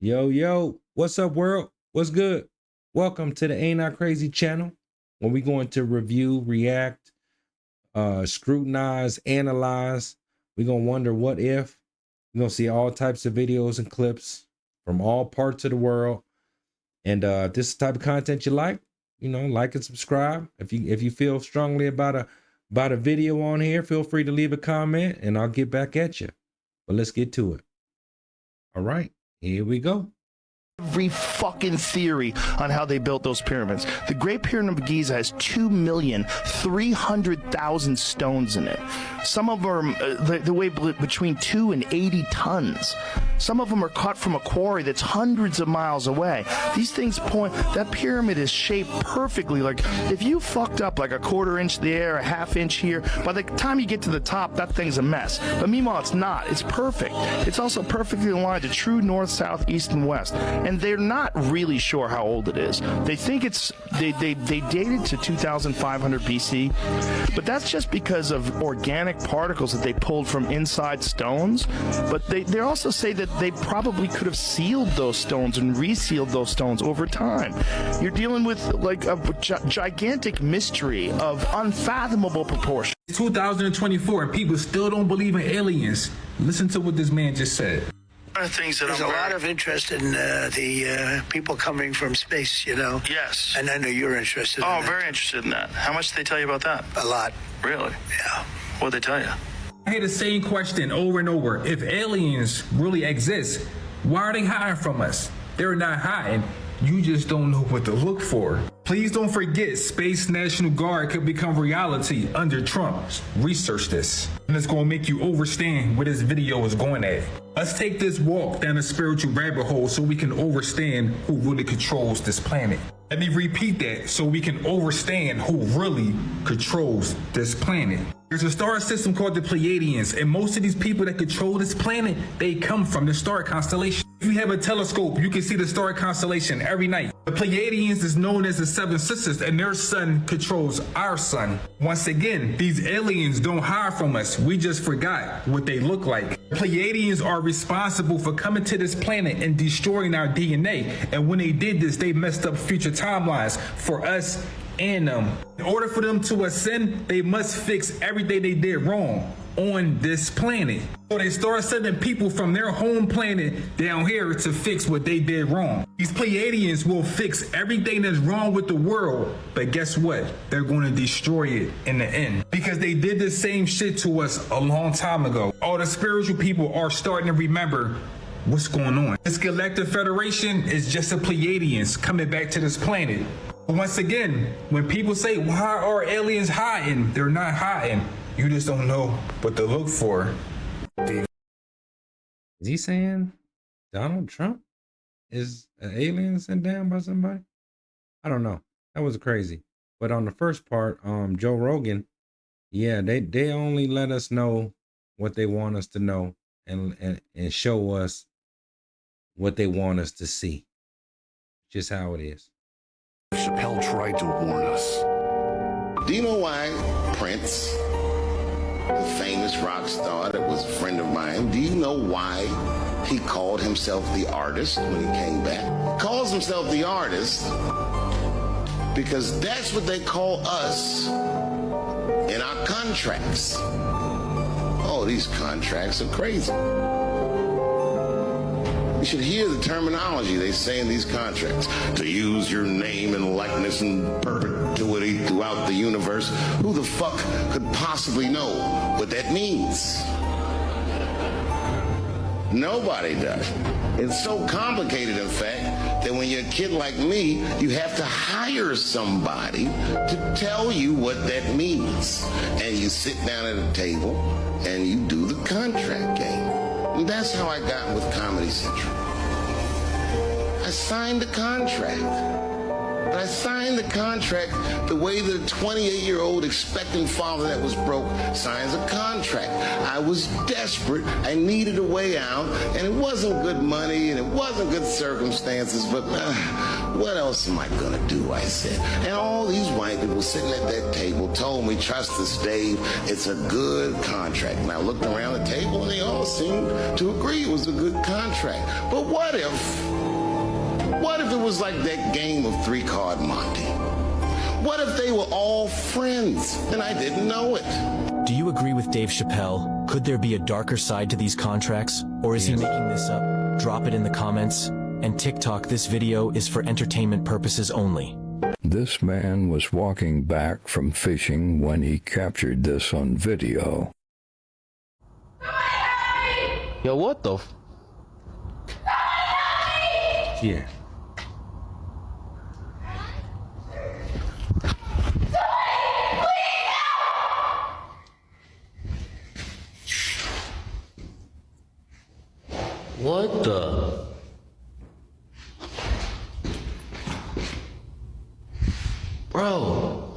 Yo, what's up, world? What's good? Welcome to the Ain't I Crazy channel, where we're going to review, react, scrutinize, analyze. We're going to wonder what if. We're going to see all types of videos and clips from all parts of the world. And if this is the type of content you like, like and subscribe. If you feel strongly about a video on here, feel free to leave a comment and I'll get back at you. But let's get to it. All right. Here we go. Every fucking theory on how they built those pyramids. The Great Pyramid of Giza has 2,300,000 stones in it. Some of them they weigh between 2 and 80 tons. Some of them are caught from a quarry that's hundreds of miles away. These things point, that pyramid is shaped perfectly. Like, if you fucked up like a quarter inch there, a half inch here, by the time you get to the top, that thing's a mess. But meanwhile, it's not. It's perfect. It's also perfectly aligned to true north, south, east, and west. And they're not really sure how old it is. They think they dated to 2,500 BC, but that's just because of organic particles that they pulled from inside stones. But they also say that they probably could have sealed those stones and resealed those stones over time. You're dealing with like a gigantic mystery of unfathomable proportion. It's 2024 and people still don't believe in aliens. Listen to what this man just said. There's a lot of interest in the people coming from space, Yes. And I know you're interested in that. Oh, very interested in that. How much did they tell you about that? A lot. Really? Yeah. What'd they tell you? I hear the same question over and over. If aliens really exist, why are they hiding from us? They're not hiding. You just don't know what to look for. Please don't forget, Space National Guard could become reality under Trump. Research this. And it's going to make you understand where this video is going at. Let's take this walk down a spiritual rabbit hole so we can understand who really controls this planet. Let me repeat that so we can understand who really controls this planet. There's a star system called the Pleiadians, and most of these people that control this planet, they come from the star constellation. If you have a telescope, you can see the star constellation every night. The Pleiadians is known as the Seven Sisters, and their sun controls our sun. Once again, these aliens don't hide from us. We just forgot what they look like. The Pleiadians are responsible for coming to this planet and destroying our DNA. And when they did this, they messed up future timelines for us and them. In order for them to ascend, they must fix everything they did wrong on this planet. So they start sending people from their home planet down here to fix what they did wrong. These Pleiadians will fix everything that's wrong with the world, but guess what? They're going to destroy it in the end because they did the same shit to us a long time ago. All the spiritual people are starting to remember what's going on. This Galactic Federation is just the Pleiadians coming back to this planet. Once again, when people say, why are aliens hiding? They're not hiding. You just don't know what to look for. Is he saying Donald Trump is an alien sent down by somebody? I don't know. That was crazy. But on the first part, Joe Rogan, yeah, they only let us know what they want us to know and show us what they want us to see. Just how it is. Chappelle tried to warn us. Do you know why Prince, the famous rock star that was a friend of mine, do you know why he called himself the artist when he came back? He calls himself the artist because that's what they call us in our contracts. Oh, these contracts are crazy. You should hear the terminology they say in these contracts. To use your name and likeness in perpetuity throughout the universe. Who the fuck could possibly know what that means? Nobody does. It's so complicated, in fact, that when you're a kid like me, you have to hire somebody to tell you what that means. And you sit down at a table and you do the contract game. And that's how I got with Comedy Central. I signed the contract. But I signed the contract the way that a 28-year-old expectant father that was broke signs a contract. I was desperate. I needed a way out. And it wasn't good money and it wasn't good circumstances. But What else am I gonna do? I said. And all these white people sitting at that table told me, trust us, Dave, it's a good contract. And I looked around the table and they all seemed to agree it was a good contract. But what if it was like that game of 3-Card Monte? What if they were all friends and I didn't know it? Do you agree with Dave Chappelle? Could there be a darker side to these contracts? Or is he making this up? Drop it in the comments. And TikTok, this video is for entertainment purposes only. This man was walking back from fishing when he captured this on video. Yo, what the Yeah. What the? Bro.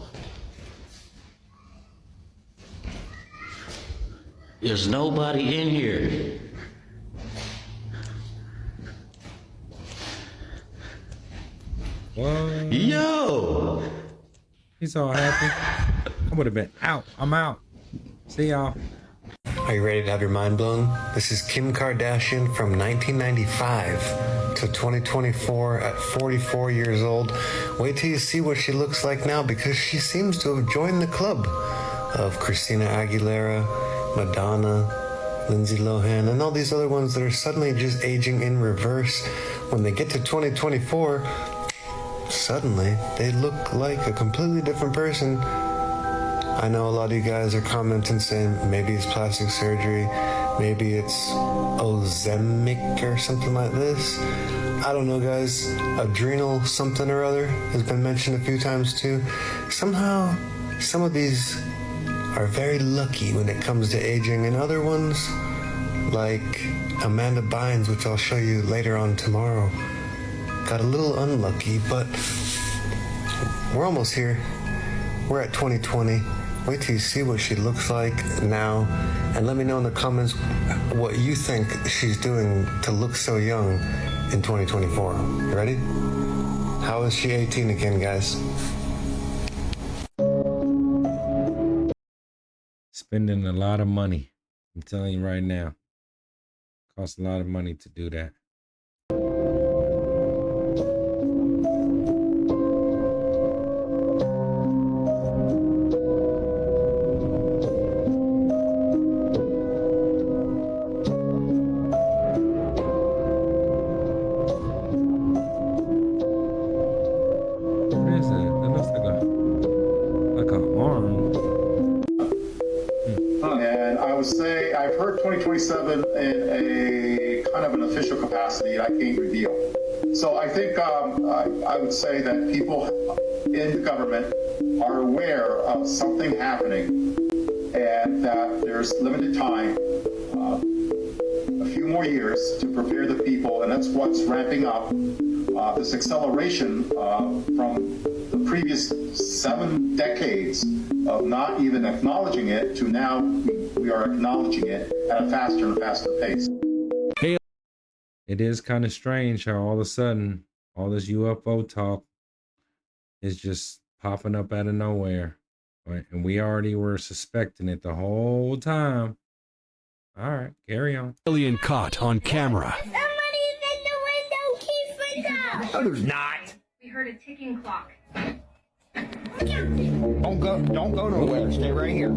There's nobody in here. What? Yo! He's all happy. I would have been out. I'm out. See y'all. Are you ready to have your mind blown? This is Kim Kardashian from 1995 to 2024 at 44 years old. Wait till you see what she looks like now, because she seems to have joined the club of Christina Aguilera, Madonna, Lindsay Lohan, and all these other ones that are suddenly just aging in reverse. When they get to 2024, suddenly they look like a completely different person. I know a lot of you guys are commenting saying maybe it's plastic surgery, maybe it's Ozempic or something like this. I don't know, guys. Adrenal something or other has been mentioned a few times too. Somehow, some of these are very lucky when it comes to aging, and other ones, like Amanda Bynes, which I'll show you later on tomorrow, got a little unlucky, but we're almost here. We're at 2020. Wait till you see what she looks like now, and let me know in the comments what you think she's doing to look so young in 2024. You ready? How is she 18 again, guys? Spending a lot of money. I'm telling you right now. Costs a lot of money to do that. What is that? That looks like an arm. And I would say I've heard 2027 in a kind of an official capacity I can't reveal. So I think I would say that people in the government are aware of something happening and that there's limited time, a few more years to prepare the people, and that's what's ramping up this acceleration from the previous 7 decades of not even acknowledging it to now we are acknowledging it at a faster and faster pace. It is kind of strange how all of a sudden all this UFO talk is just popping up out of nowhere, right? And we already were suspecting it the whole time. All right, carry on. Alien caught on camera. Somebody's in the window. Keep it out. No, there's not. We heard a ticking clock. Don't go nowhere. Stay right here.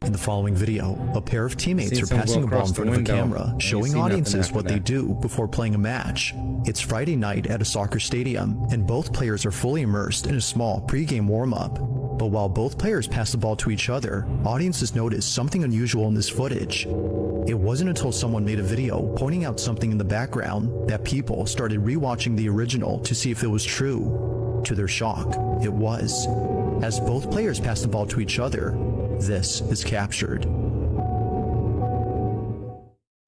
In the following video, a pair of teammates are passing a ball in front of a camera, showing audiences what they do before playing a match. It's Friday night at a soccer stadium, and both players are fully immersed in a small pre-game warm-up. But while both players passed the ball to each other, audiences noticed something unusual in this footage. It wasn't until someone made a video pointing out something in the background that people started rewatching the original to see if it was true. To their shock, it was. As both players passed the ball to each other, this is captured.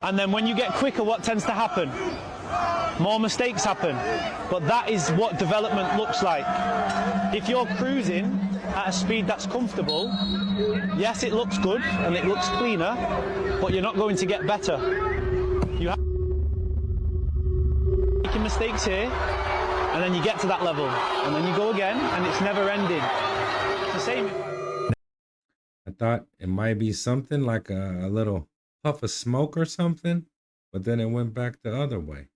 And then when you get quicker, what tends to happen? More mistakes happen. But that is what development looks like. If you're cruising at a speed that's comfortable, yes, it looks good and it looks cleaner, but you're not going to get better. You have making mistakes here, and then you get to that level, and then you go again, and it's never ending. It's the same. I thought it might be something like a little puff of smoke or something, but then it went back the other way.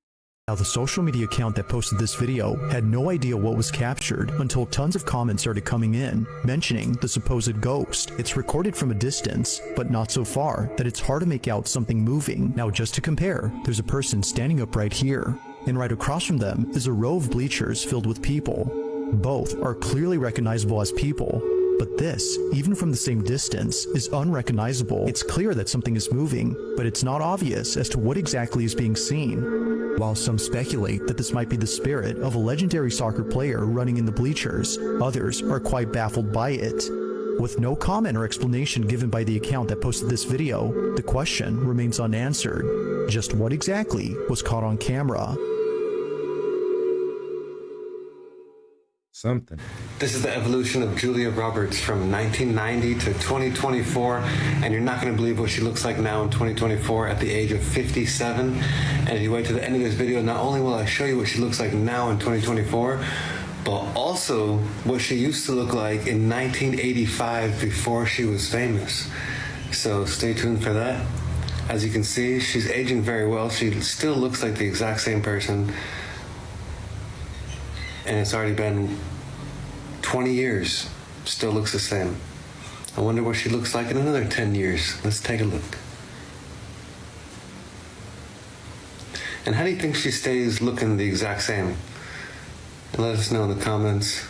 Now, the social media account that posted this video had no idea what was captured until tons of comments started coming in, mentioning the supposed ghost. It's recorded from a distance, but not so far that it's hard to make out something moving. Now, just to compare, there's a person standing up right here, and right across from them is a row of bleachers filled with people. Both are clearly recognizable as people, but this, even from the same distance, is unrecognizable. It's clear that something is moving, but it's not obvious as to what exactly is being seen. While some speculate that this might be the spirit of a legendary soccer player running in the bleachers, others are quite baffled by it. With no comment or explanation given by the account that posted this video, the question remains unanswered. Just what exactly was caught on camera? Something. This is the evolution of Julia Roberts from 1990 to 2024, and you're not going to believe what she looks like now in 2024 at the age of 57. And if you wait to the end of this video, not only will I show you what she looks like now in 2024, but also what she used to look like in 1985 before she was famous. So stay tuned for that. As you can see, she's aging very well. She still looks like the exact same person. And it's already been 20 years, still looks the same. I wonder what she looks like in another 10 years. Let's take a look. And how do you think she stays looking the exact same? Let us know in the comments.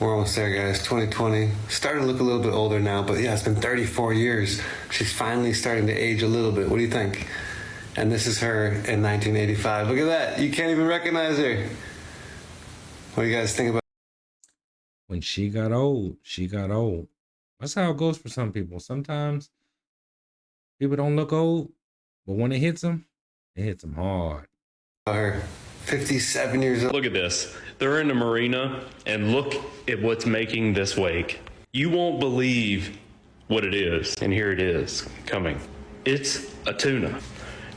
We're almost there, guys. 2020. Starting to look a little bit older now, but yeah, it's been 34 years. She's finally starting to age a little bit. What do you think? And this is her in 1985. Look at that. You can't even recognize her. What do you guys think about? When she got old, she got old. That's how it goes for some people. Sometimes people don't look old, but when it hits them hard. Her 57 years old. Look at this. They're in the marina, and look at what's making this wake. You won't believe what it is, and here it is coming. It's a tuna.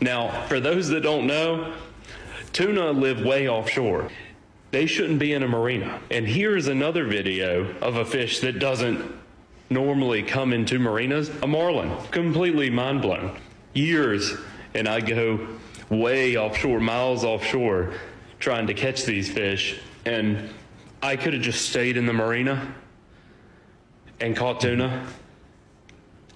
Now, for those that don't know, tuna live way offshore. They shouldn't be in a marina. And here's another video of a fish that doesn't normally come into marinas, a marlin. Completely mind blown. Years, and I go way offshore, miles offshore, trying to catch these fish. And I could have just stayed in the marina and caught tuna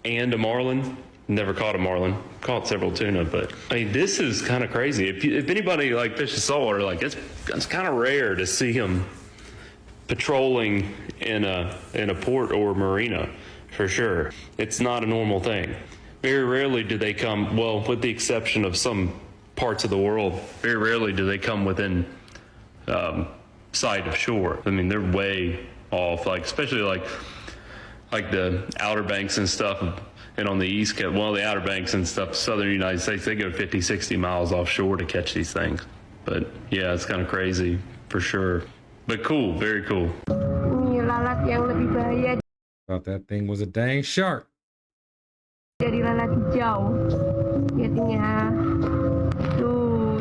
and a marlin. Never caught a marlin, caught several tuna, but I mean, this is kind of crazy. If anybody like fishes saltwater, like it's kind of rare to see them patrolling in a port or marina, for sure. It's not a normal thing. Very rarely do they come, well, with the exception of some parts of the world, very rarely do they come within sight of shore. I mean, they're way off, like especially like the Outer Banks and stuff. And on the East Coast, one of the Outer Banks and stuff, southern United States, they go 50, 60 miles offshore to catch these things. But yeah, it's kind of crazy for sure. But cool, very cool. Thought that thing was a dang shark. Dari lalat hijau. Lihatnya. Tuh,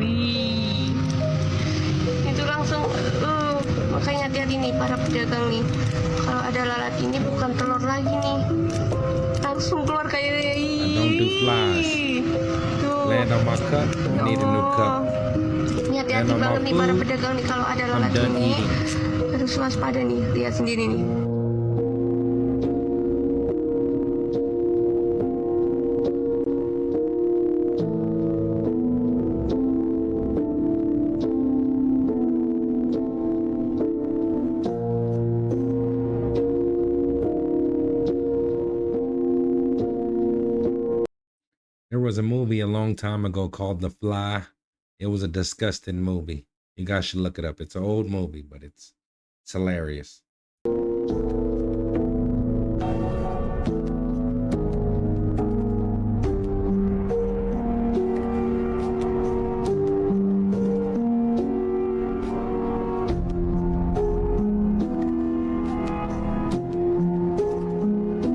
itu langsung makanya hati-hati nih para pedagang nih. Kalau ada lalat ini bukan telur lagi nih. Langsung keluar kayak don't do flies. Land on my cup, I need a new cup. Ini hati-hati banget nih para pedagang nih kalau ada lalat ini. Harus waspada nih, lihat sendiri nih. was a movie a long time ago called The Fly. It was a disgusting movie. You guys should look it up. It's an old movie, but it's hilarious.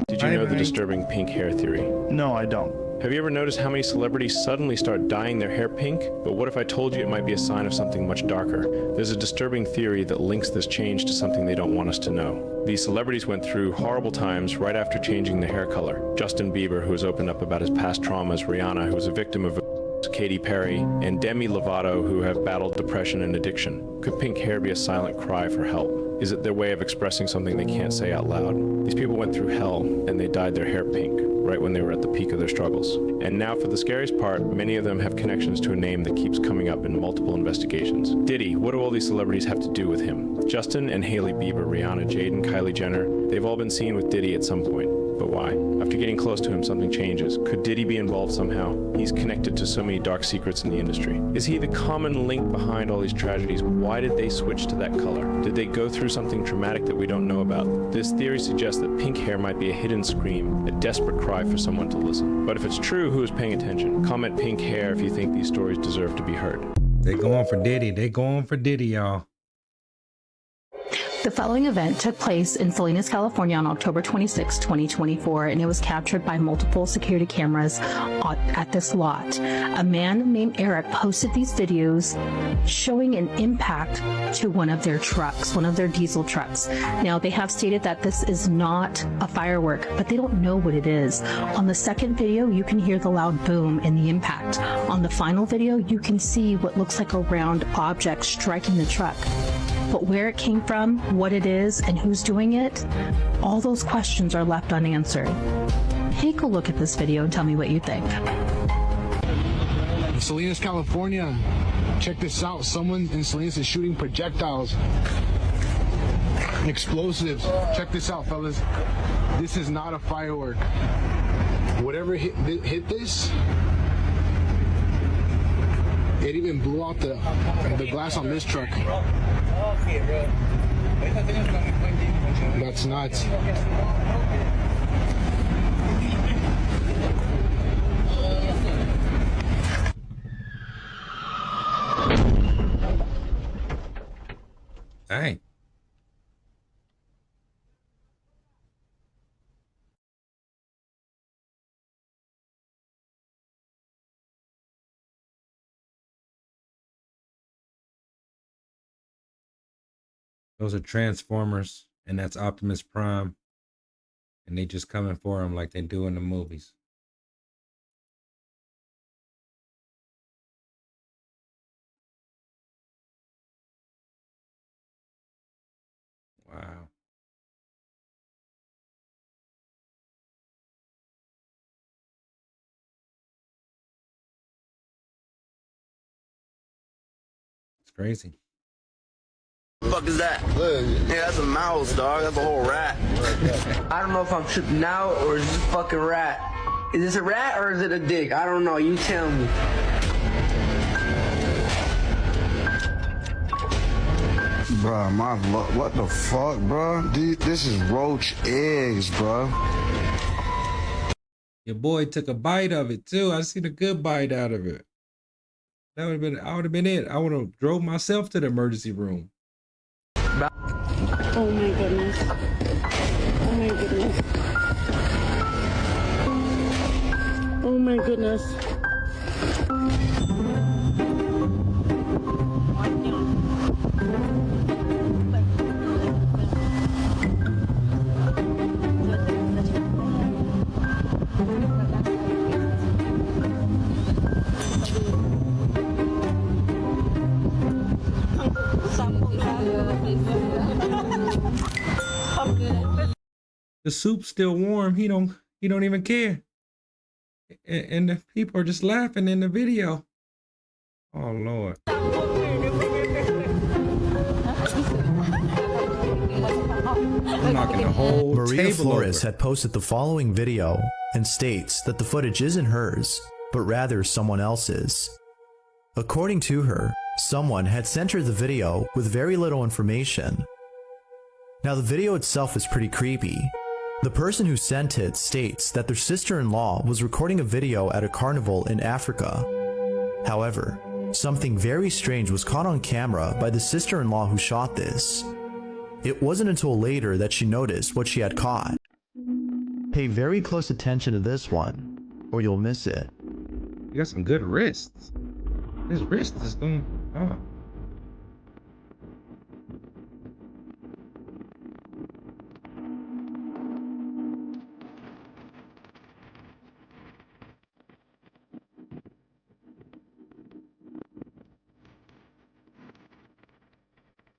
Did you know the disturbing pink hair theory? No, I don't. Have you ever noticed how many celebrities suddenly start dyeing their hair pink? But what if I told you it might be a sign of something much darker? There's a disturbing theory that links this change to something they don't want us to know. These celebrities went through horrible times right after changing their hair color. Justin Bieber, who has opened up about his past traumas, Rihanna, who was a victim of Katy Perry, and Demi Lovato, who have battled depression and addiction. Could pink hair be a silent cry for help? Is it their way of expressing something they can't say out loud? These people went through hell, and they dyed their hair pink, right when they were at the peak of their struggles. And now for the scariest part, many of them have connections to a name that keeps coming up in multiple investigations. Diddy, what do all these celebrities have to do with him? Justin and Hailey Bieber, Rihanna, Jaden, Kylie Jenner, they've all been seen with Diddy at some point. But why? After getting close to him, something changes. Could Diddy be involved somehow? He's connected to so many dark secrets in the industry. Is he the common link behind all these tragedies? Why did they switch to that color? Did they go through something traumatic that we don't know about? This theory suggests that pink hair might be a hidden scream, a desperate cry for someone to listen. But if it's true, who is paying attention? Comment pink hair if you think these stories deserve to be heard. They going for Diddy. They going for Diddy, y'all. The following event took place in Salinas, California on October 26, 2024, and it was captured by multiple security cameras at this lot. A man named Eric posted these videos showing an impact to one of their trucks, one of their diesel trucks. Now, they have stated that this is not a firework, but they don't know what it is. On the second video, you can hear the loud boom and the impact. On the final video, you can see what looks like a round object striking the truck. But where it came from, what it is, and who's doing it, all those questions are left unanswered. Take a look at this video and tell me what you think. In Salinas, California, check this out. Someone in Salinas is shooting projectiles and explosives. Check this out, fellas. This is not a firework. Whatever hit this, it even blew out the glass on this truck. That's nuts. Dang. Those are Transformers, and that's Optimus Prime. And they just coming for him like they do in the movies. Wow. It's crazy. What the fuck is that? Yeah, that's a mouse, dog. That's a whole rat. I don't know if I'm tripping out or is this a fucking rat. Is this a rat or is it a dick? I don't know. You tell me. Bruh, what the fuck, bruh? This is roach eggs, bruh. Your boy took a bite of it too. I seen a good bite out of it. That would have been. I would have been it. I would have drove myself to the emergency room. Oh my goodness. Oh my goodness. Oh my goodness. The soup's still warm. He don't even care. And the people are just laughing in the video. Oh Lord. I'm knocking the whole Maria table Flores over. had posted the following video and states that the footage isn't hers, but rather someone else's. According to her, someone had sent her the video with very little information. Now the video itself is pretty creepy. The person who sent it states that their sister-in-law was recording a video at a carnival in Africa. However, something very strange was caught on camera by the sister-in-law who shot this. It wasn't until later that she noticed what she had caught. Pay very close attention to this one, or you'll miss it. You got some good wrists. His wrist is going. Oh.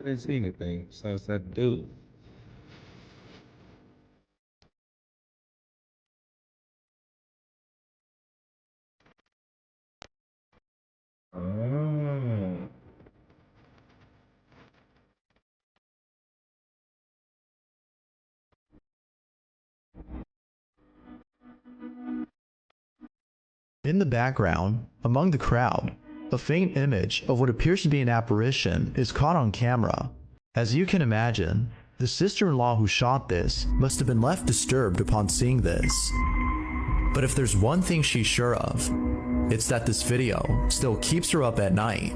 I didn't see anything besides that dude. Oh. In the background, among the crowd, a faint image of what appears to be an apparition is caught on camera. As you can imagine, the sister-in-law who shot this must have been left disturbed upon seeing this. But if there's one thing she's sure of, it's that this video still keeps her up at night.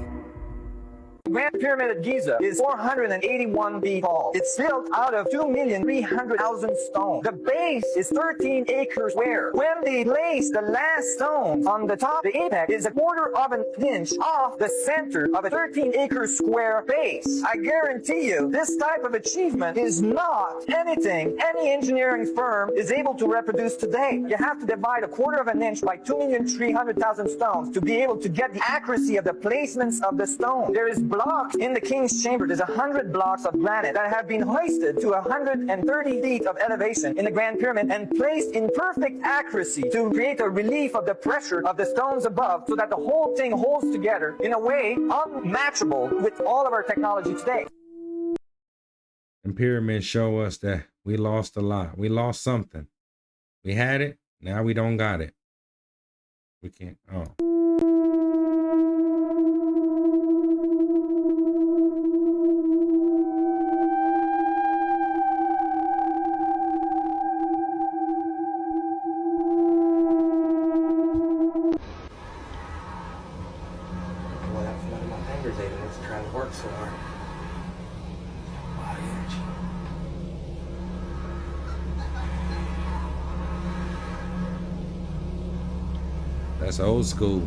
The Grand Pyramid at Giza is 481 feet tall. It's built out of 2,300,000 stones. The base is 13 acres square. When they place the last stone on the top, the apex is a quarter of an inch off the center of a 13-acre square base. I guarantee you, this type of achievement is not anything any engineering firm is able to reproduce today. You have to divide a quarter of an inch by 2,300,000 stones to be able to get the accuracy of the placements of the stone. There is blocks in the King's Chamber. There's 100 blocks of granite that have been hoisted to 130 feet of elevation in the Grand Pyramid and placed in perfect accuracy to create a relief of the pressure of the stones above so that the whole thing holds together in a way unmatchable with all of our technology today. And pyramids show us that we lost a lot. We lost something. We had it, now we don't got it. We can't. Oh. That's old school.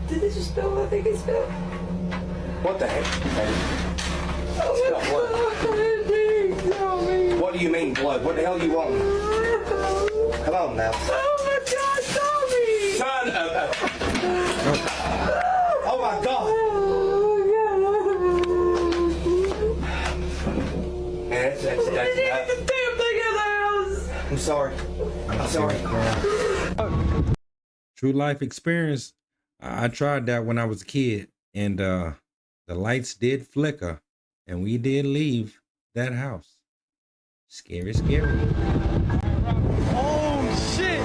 Did it just spill? I think it spilled. What the heck? Oh, What do you mean blood? What the hell do you want? Come on now. oh my God, Tommy! Son of a... Oh my God! Man, that's The damn thing in the house! I'm sorry. I'm sorry. True life experience. I tried that when I was a kid, and the lights did flicker, and we did leave that house. Scary, scary. Oh shit!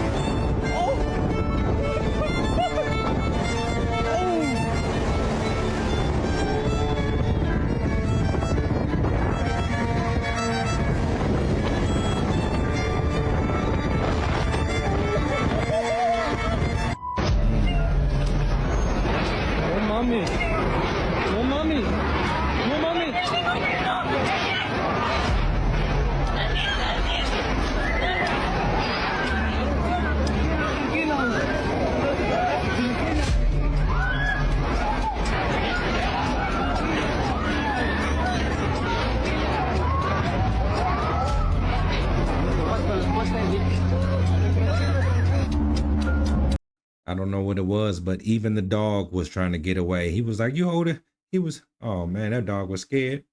I don't know what it was, but even the dog was trying to get away. He was like, you hold it. He was, oh man, that dog was scared.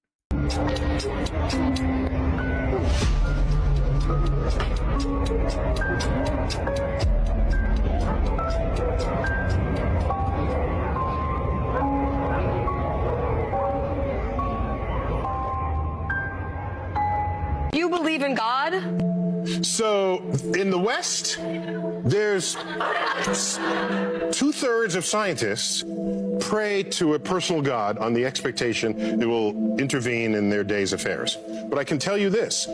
You believe in God? So, in the West, there's 2/3 of scientists pray to a personal God on the expectation it will intervene in their day's affairs. But I can tell you this.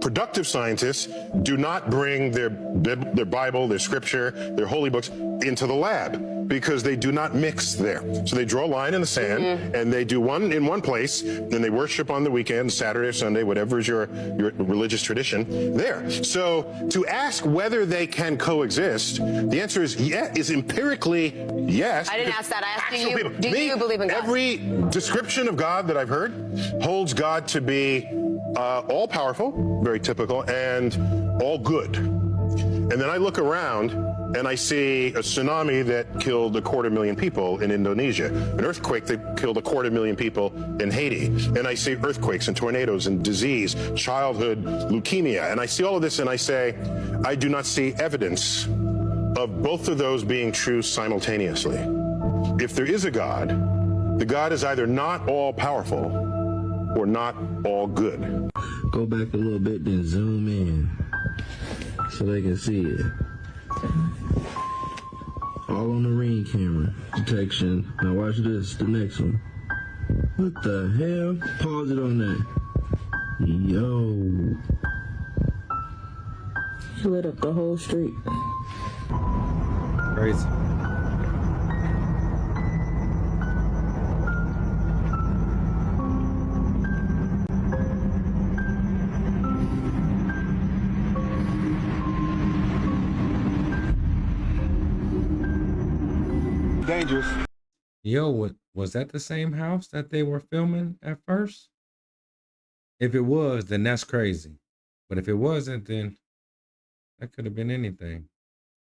Productive scientists do not bring their Bible, their scripture, their holy books into the lab because they do not mix there. So they draw a line in the sand and they do one in one place, then they worship on the weekend, Saturday or Sunday, whatever is your religious tradition there. So to ask whether they can coexist, the answer is is empirically yes. I didn't ask that. I asked you, do you believe in God? Every description of God that I've heard holds God to be all-powerful, very typical, and all good. And then I look around and I see a tsunami that killed 250,000 people in Indonesia, an earthquake that killed 250,000 people in Haiti, and I see earthquakes and tornadoes and disease, childhood leukemia, and I see all of this and I say, I do not see evidence of both of those being true simultaneously. If there is a God, the God is either not all-powerful or not all good. Go back a little bit, then zoom in so they can see it. All on the Ring camera detection. Now watch this, the next one. What the hell? Pause it on that. Yo. He lit up the whole street. Crazy. Dangerous. Yo, was that the same house that they were filming at first? If it was, then that's crazy. But if it wasn't, then that could have been anything.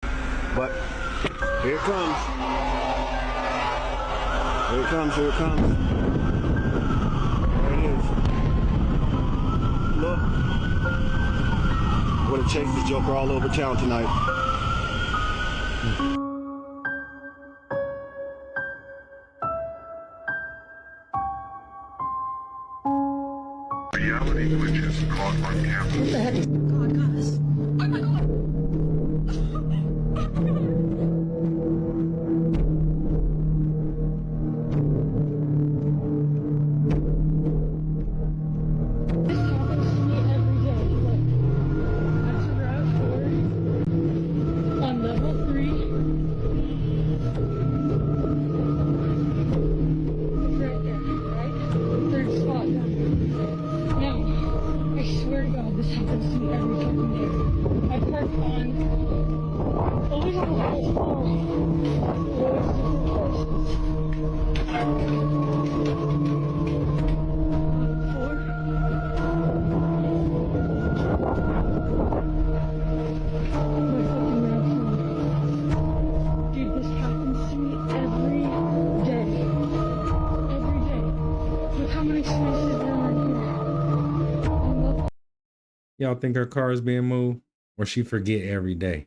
But here it comes. Here it comes, here it comes. There it is. Look. Would have chased the Joker all over town tonight. Reality glitches caught on camera. What the heck is... God, guys. Oh my God. Y'all think her car is being moved? Or she forget every day?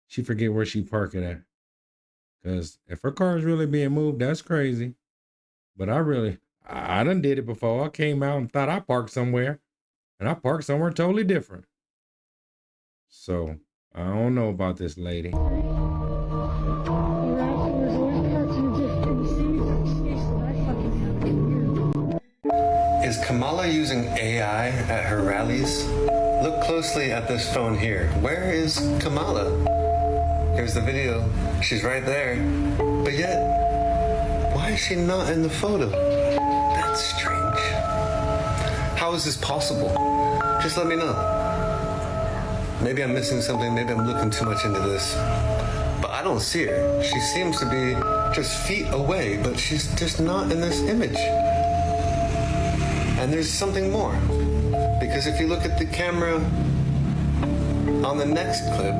She forget where she park it at. Because if her car is really being moved, that's crazy. But I done did it before. I came out and thought I parked somewhere. And I parked somewhere totally different. So, I don't know about this lady. Is Kamala using AI at her rallies? Look closely at this phone here. Where is Kamala? Here's the video. She's right there. But yet, why is she not in the photo? That's strange. How is this possible? Just let me know. Maybe I'm missing something. Maybe I'm looking too much into this. But I don't see her. She seems to be just feet away, but she's just not in this image. And there's something more. Because if you look at the camera on the next clip,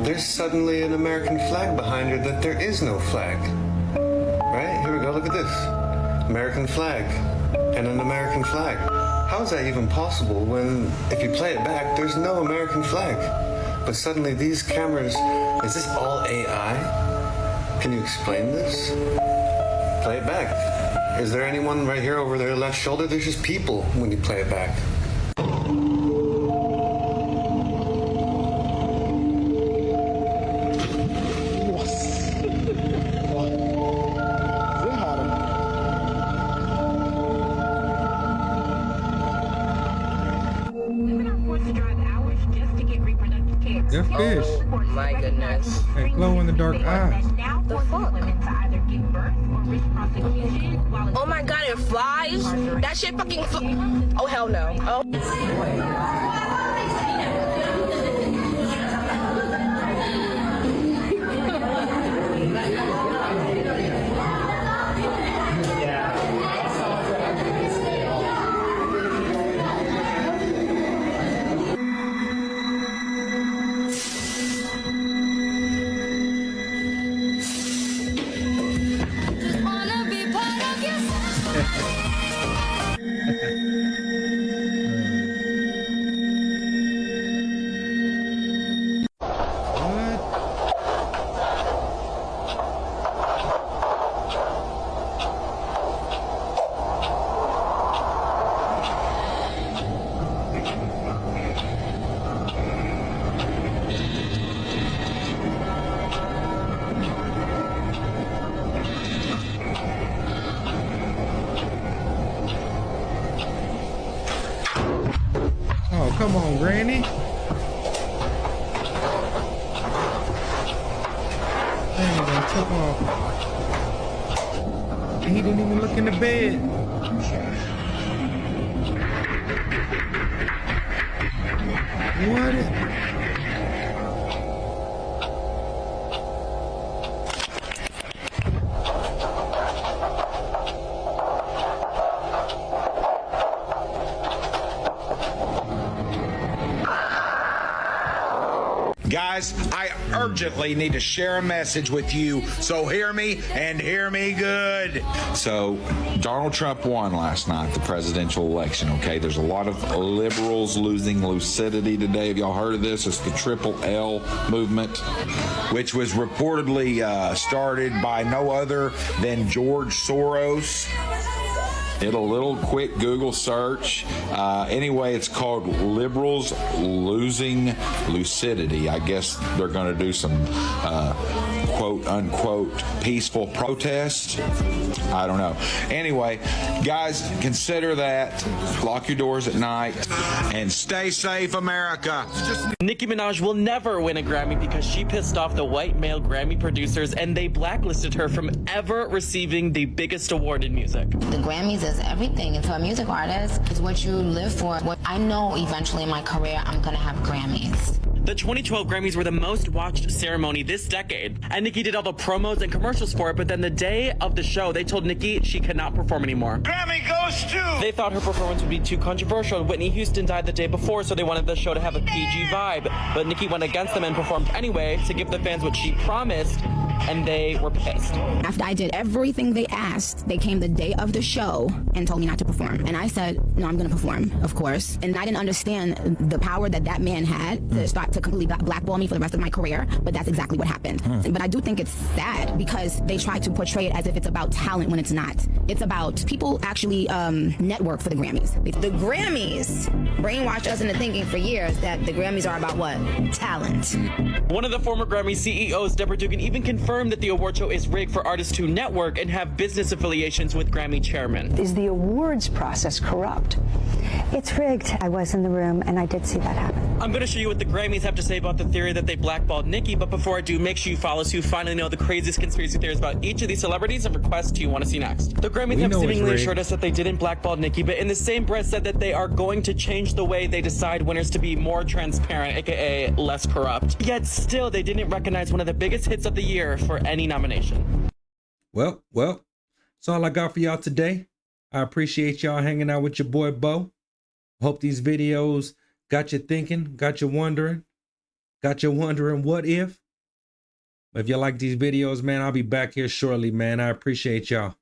there's suddenly an American flag behind her that there is no flag. right? Here we go, look at this. American flag and an American flag. How is that even possible when, if you play it back, there's no American flag? But suddenly these cameras, is this all AI? Can you explain this? Play it back. Is there anyone right here over their left shoulder? There's just people when you play it back. They're fish. My goodness. They glow in the dark eyes. The fuck? Oh my god, it flies? That shit fucking oh hell no. Oh. Oh, come on, Granny. Dang, I took off. He didn't even look in the bed. What? Guys, I urgently need to share a message with you, so hear me and hear me good. So, Donald Trump won last night, the presidential election, okay? There's a lot of liberals losing lucidity today. Have y'all heard of this? It's the Triple L movement, which was reportedly started by no other than George Soros. Did a little quick Google search. Anyway, it's called Liberals Losing Lucidity. I guess they're going to do some quote unquote peaceful protest. I don't know. Anyway, guys, consider that. Lock your doors at night and stay safe, America. Nicki Minaj will never win a Grammy because she pissed off the white male Grammy producers and they blacklisted her from ever receiving the biggest award in music. The Grammys is everything. And to a music artist, it's what you live for. I know eventually in my career I'm gonna have Grammys. The 2012 Grammys were the most watched ceremony this decade, and Nicki did all the promos and commercials for it, but then the day of the show, they told Nicki she could not perform anymore. Grammy goes to... They thought her performance would be too controversial, and Whitney Houston died the day before, so they wanted the show to have a PG vibe, but Nicki went against them and performed anyway to give the fans what she promised, and they were pissed. After I did everything they asked, they came the day of the show and told me not to perform. And I said, no, I'm gonna perform, of course. And I didn't understand the power that that man had to start to completely blackball me for the rest of my career, but that's exactly what happened. But I do think it's sad because they try to portray it as if it's about talent when it's not. It's about people actually network for the Grammys. The Grammys brainwashed us into thinking for years that the Grammys are about what? Talent. One of the former Grammy CEOs, Deborah Dugan, even confirmed that the award show is rigged for artists who network and have business affiliations with Grammy chairmen. Is the awards process corrupt? It's rigged. I was in the room and I did see that happen. I'm going to show you what the Grammys have to say about the theory that they blackballed Nicki, but before I do, make sure you follow so you finally know the craziest conspiracy theories about each of these celebrities and request you want to see next. The Grammys have seemingly assured us that they didn't blackball Nicki, but in the same breath said that they are going to change the way they decide winners to be more transparent, aka less corrupt. Yet still, they didn't recognize one of the biggest hits of the year for any nomination. Well, that's all I got for y'all today. I appreciate y'all hanging out with your boy Bo. Hope these videos got you thinking, got you wondering what if. But if you like these videos, man, I'll be back here shortly, man. I appreciate y'all.